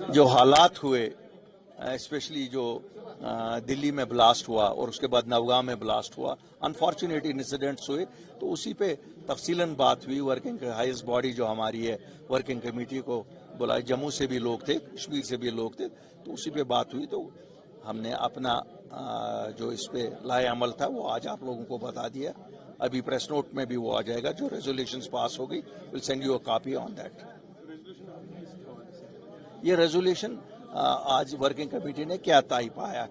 जो हालात हुए, स्पेशली जो दिल्ली में ब्लास्ट हुआ और उसके बाद नवगांव में ब्लास्ट हुआ, अनफॉर्चुनेट इंसिडेंट्स हुए, तो उसी पे तफसीलन बात हुई। वर्किंग हाईएस्ट बॉडी जो हमारी है, वर्किंग कमेटी को बुलाया, जम्मू से भी लोग थे, कश्मीर से भी लोग थे, तो उसी पे बात हुई। तो हमने अपना जो इस पे लाए अमल था वो आज आप लोगों को बता दिया। अभी प्रेस नोट में भी वो आ जाएगा, जो रेजोल्यूशंस पास हो गई, will send you a copy on that. ये रेजोल्यूशन आज वर्किंग कमेटी ने क्या तय पाया।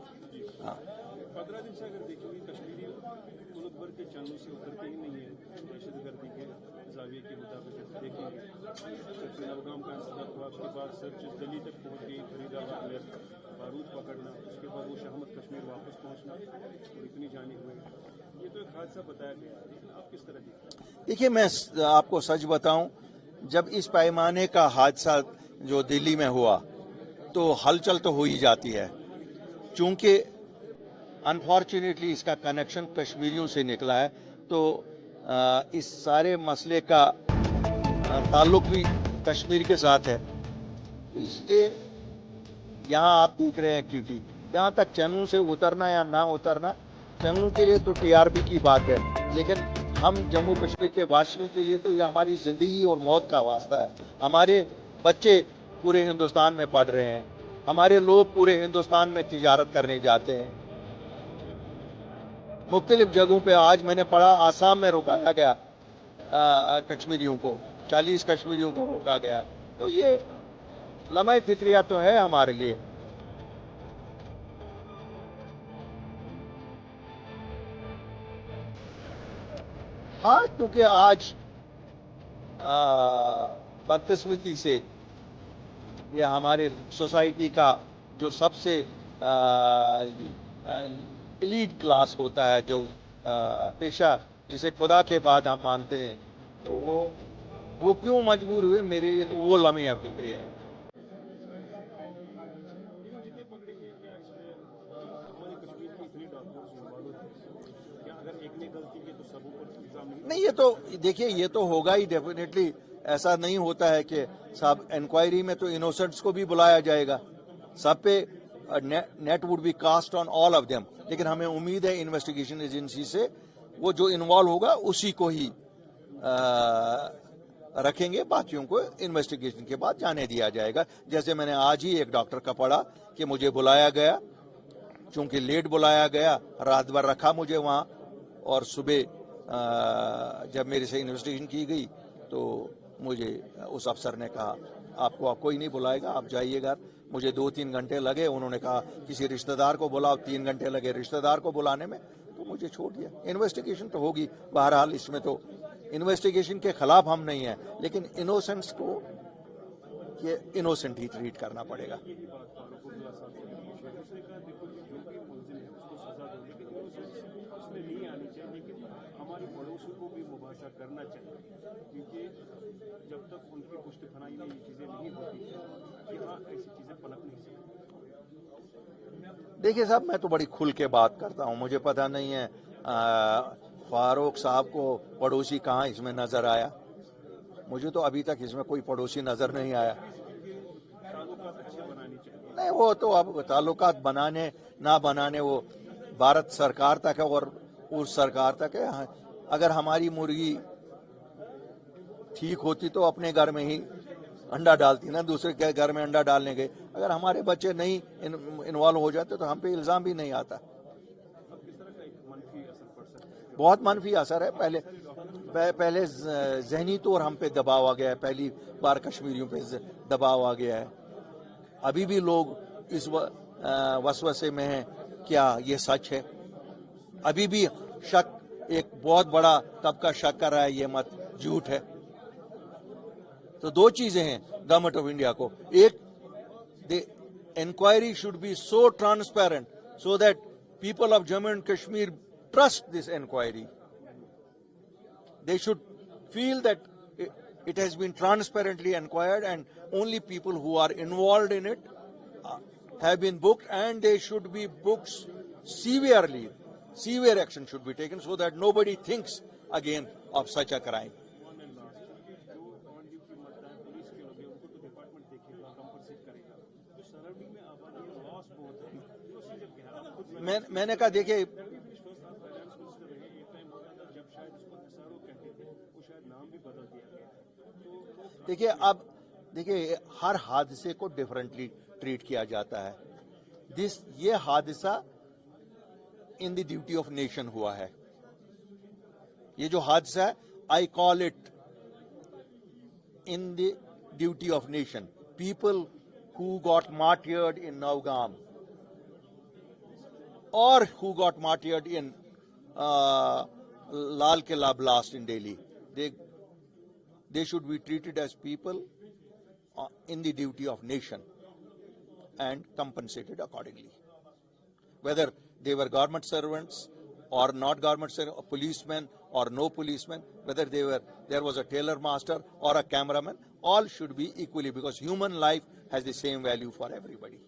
15 दिन से अगर देखेंगे कश्मीरी मुल्क भर के चैनलों से उतरते ही नहीं है दहशतगर्दी के जाविये के मुताबिक। देखेंगे नवगाम का इंसिडेंट हुआ, उसके बाद सर्च दिल्ली तक पहुंच गई, फरीदाबाद में बारूद पकड़ना, उसके बाद वो शहमत कश्मीर वापस पहुंचना और इतनी जानी हुई। ये तो एक हादसा बताया गया, लेकिन आप किस तरह देखिए, मैं आपको सच बताऊं, जब इस पैमाने का हादसा जो दिल्ली में हुआ तो हलचल तो हो ही जाती है, चूंकि अनफॉर्चुनेटली इसका कनेक्शन कश्मीरियों से निकला है, तो इस सारे मसले का ताल्लुक भी कश्मीर के साथ है। इसलिए यहाँ आप देख रहे हैं, क्योंकि जहाँ तक चैनलों से उतरना या ना उतरना, चैनलों के लिए तो टीआरपी की बात है, लेकिन हम जम्मू कश्मीर के वासियों के लिए तो ये हमारी जिंदगी और मौत का वास्ता है। हमारे बच्चे पूरे हिंदुस्तान में पढ़ रहे हैं, हमारे लोग पूरे हिंदुस्तान में तिजारत करने जाते हैं। मुख्तलिफ जगहों पे आज मैंने पढ़ा, आसाम में रोकाया गया कश्मीरियों को, 40 कश्मीरियों को रोका गया। तो ये लम्हे फिक्रिया तो है हमारे लिए। हाँ, क्योंकि आज बदकिस्मती से ये हमारे सोसाइटी का जो सबसे एलीट क्लास होता है, जो पेशा जिसे खुदा के बाद हम मानते हैं, तो वो क्यों मजबूर हुए, मेरे लिए तो वो लम्हे फिक्रे है। नहीं, ये तो देखिए, ये तो होगा ही डेफिनेटली। ऐसा नहीं होता है कि साहब इंक्वायरी में तो इनोसेंट्स को भी बुलाया जाएगा, सब पे net would be cast on all of them, लेकिन हमें उम्मीद है इन्वेस्टिगेशन एजेंसी से वो जो इन्वॉल्व होगा उसी को ही रखेंगे, बाकियों को इन्वेस्टिगेशन के बाद जाने दिया जाएगा। जैसे मैंने आज ही एक डॉक्टर का पढ़ा कि मुझे बुलाया गया, चूंकि लेट बुलाया गया, रात भर रखा मुझे वहां, और सुबह जब मेरे से इन्वेस्टिगेशन की गई तो मुझे उस अफसर ने कहा आपको कोई नहीं बुलाएगा, आप जाइएगा। मुझे 2-3 घंटे लगे, उन्होंने कहा किसी रिश्तेदार को बुलाओ, 3 घंटे लगे रिश्तेदार को बुलाने में, तो मुझे छोड़ दिया। इन्वेस्टिगेशन तो होगी बहरहाल, इसमें तो इन्वेस्टिगेशन के खिलाफ हम नहीं है, लेकिन इनोसेंट्स को ये इनोसेंट ही ट्रीट करना पड़ेगा। हमारे पड़ोसियों को भी मुबाशा करना चाहिए, क्योंकि जब तक उनकी पुष्टिफनाई में ये चीजें नहीं होती, यहाँ ऐसी चीजें पनप नहीं सकती। देखिए साहब, मैं तो बड़ी खुल के बात करता हूँ, मुझे पता नहीं है फारूक साहब को पड़ोसी कहाँ इसमें नजर आया। मुझे तो अभी तक इसमें कोई पड़ोसी नजर नहीं आया। नहीं, वो तो अब ताल्लुकात बनाने ना बनाने वो भारत सरकार तक है और उस सरकार तक है। अगर हमारी मुर्गी ठीक होती तो अपने घर में ही अंडा डालती ना, दूसरे के घर में अंडा डालने गए। अगर हमारे बच्चे नहीं इन्वॉल्व हो जाते तो हम पे इल्जाम भी नहीं आता। बहुत मनफी असर है। पहले जहनी तौर हम पे दबाव आ गया है, पहली बार कश्मीरियों पे दबाव आ गया है। अभी भी लोग इस वसवसे में हैं, क्या ये सच है? अभी भी शक, एक बहुत बड़ा तबका शक कर रहा है ये मत झूठ है। तो दो चीजें हैं गवर्नमेंट ऑफ इंडिया को, एक, the inquiry should be so transparent so that people of Jammu and Kashmir trust this inquiry. They should feel that it has been transparently inquired and only people who are involved in it have been booked, and they should be booked severely. Severe action should be taken so that nobody thinks again of such a crime. Cost बहुत है procedure क्या है आप खुद मैंने कहा देखिए विश्वास आप फाइनेंस मिनिस्टर रहे एक टाइम हो गया था जब शायद इसको एसआरओ कहते थे वो शायद नाम भी बदल दिया गया तो देखिए अब देखिए हर हादसे को डिफरेंटली ट्रीट किया जाता है। ये हादसा in the duty of nation हुआ है। ये जो हादसा है I call it in the duty of nation. People who got martyred in Naugam or who got martyred in Lal Killa blast in Delhi, they should be treated as people in the duty of nation and compensated accordingly. Whether they were government servants or not government servants, policemen or no policemen, whether there was a tailor master or a cameraman, all should be equally, because human life has the same value for everybody.